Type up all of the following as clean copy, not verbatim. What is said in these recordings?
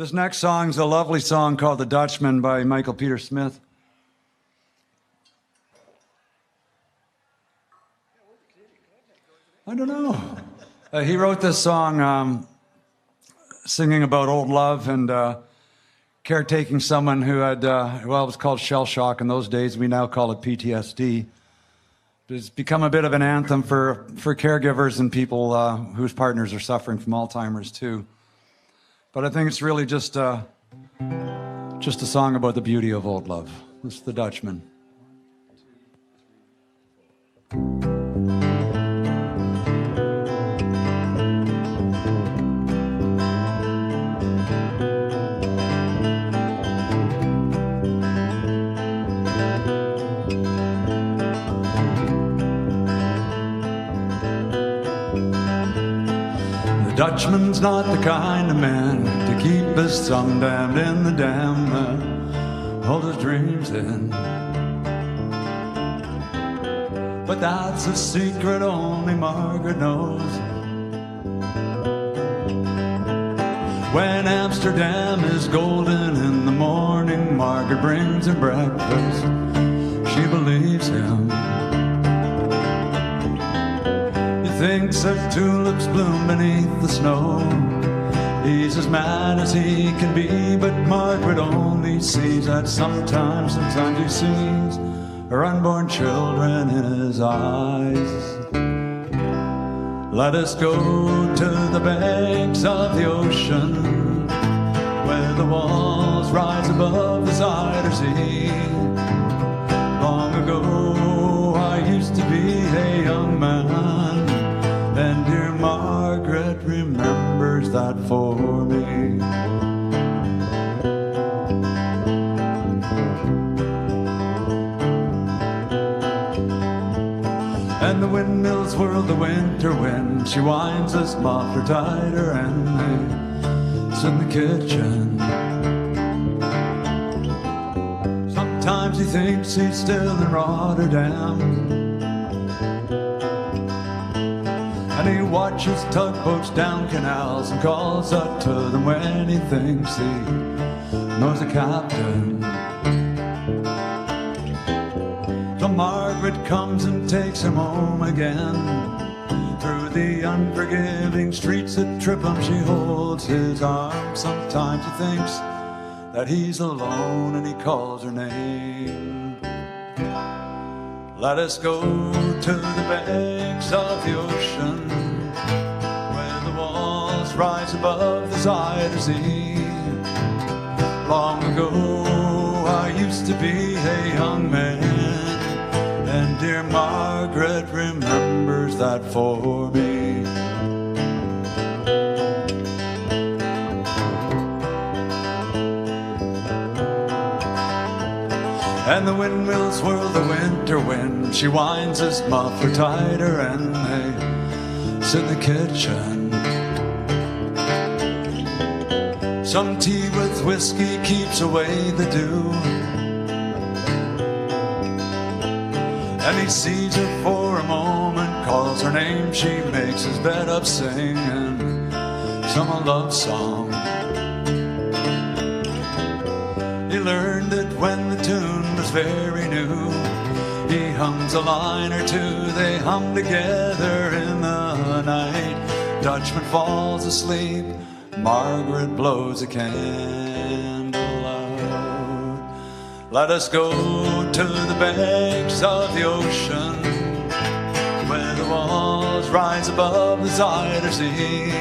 This next song's a lovely song called The Dutchman by Michael Peter Smith. I don't know. He wrote this song singing about old love and caretaking someone who had, well, it was called shell shock in those days. We now call it PTSD. It's become a bit of an anthem for caregivers and people whose partners are suffering from Alzheimer's too. But I think it's really just a song about the beauty of old love. This is The Dutchman. The Dutchman's not the kind of man to keep his thumb damned in the dam that holds his dreams in. But that's a secret only Margaret knows. When Amsterdam is golden in the morning, Margaret brings her breakfast. She believes him. Thinks that tulips bloom beneath the snow. He's as mad as he can be, but Margaret only sees that sometimes he sees her unborn children in his eyes. Let us go to the banks of the ocean, where the walls rise above the Zuider Zee. Long ago I used to be a young man, and dear Margaret remembers that for me. And the windmills whirl the winter wind. She winds this muffler tighter, and they sit in the kitchen. Sometimes he thinks he's still in Rotterdam, and he watches tugboats down canals and calls out to them when he thinks he knows the captain. So Margaret comes and takes him home again. Through the unforgiving streets that trip him, she holds his arm. Sometimes he thinks that he's alone and he calls her name. Let us go to the banks of the ocean, where the walls rise above the Zuider Zee. Long ago I used to be a young man, and dear Margaret remembers that for me. And the windmills whirl the winter wind. She winds his muffler tighter, and they sit in the kitchen. Some tea with whiskey keeps away the dew, and he sees her for a moment, calls her name. She makes his bed up singing some love song. He learned it when the tune was very new. He hums a line or two, they hum together in the night. Dutchman falls asleep, Margaret blows a candle out. Let us go to the banks of the ocean, where the walls rise above the Zuider Zee.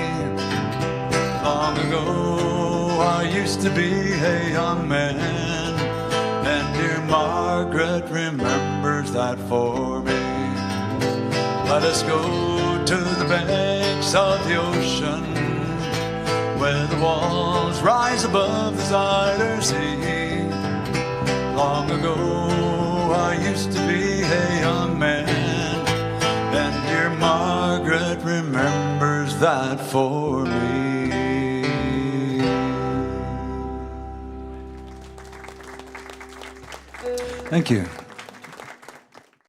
Long ago I used to be a young man, and dear Margaret remembers that for me. Let us go to the banks of the ocean, where the walls rise above the Zuider Zee. Long ago I used to be a young man, and dear Margaret remembers that for me. Thank you.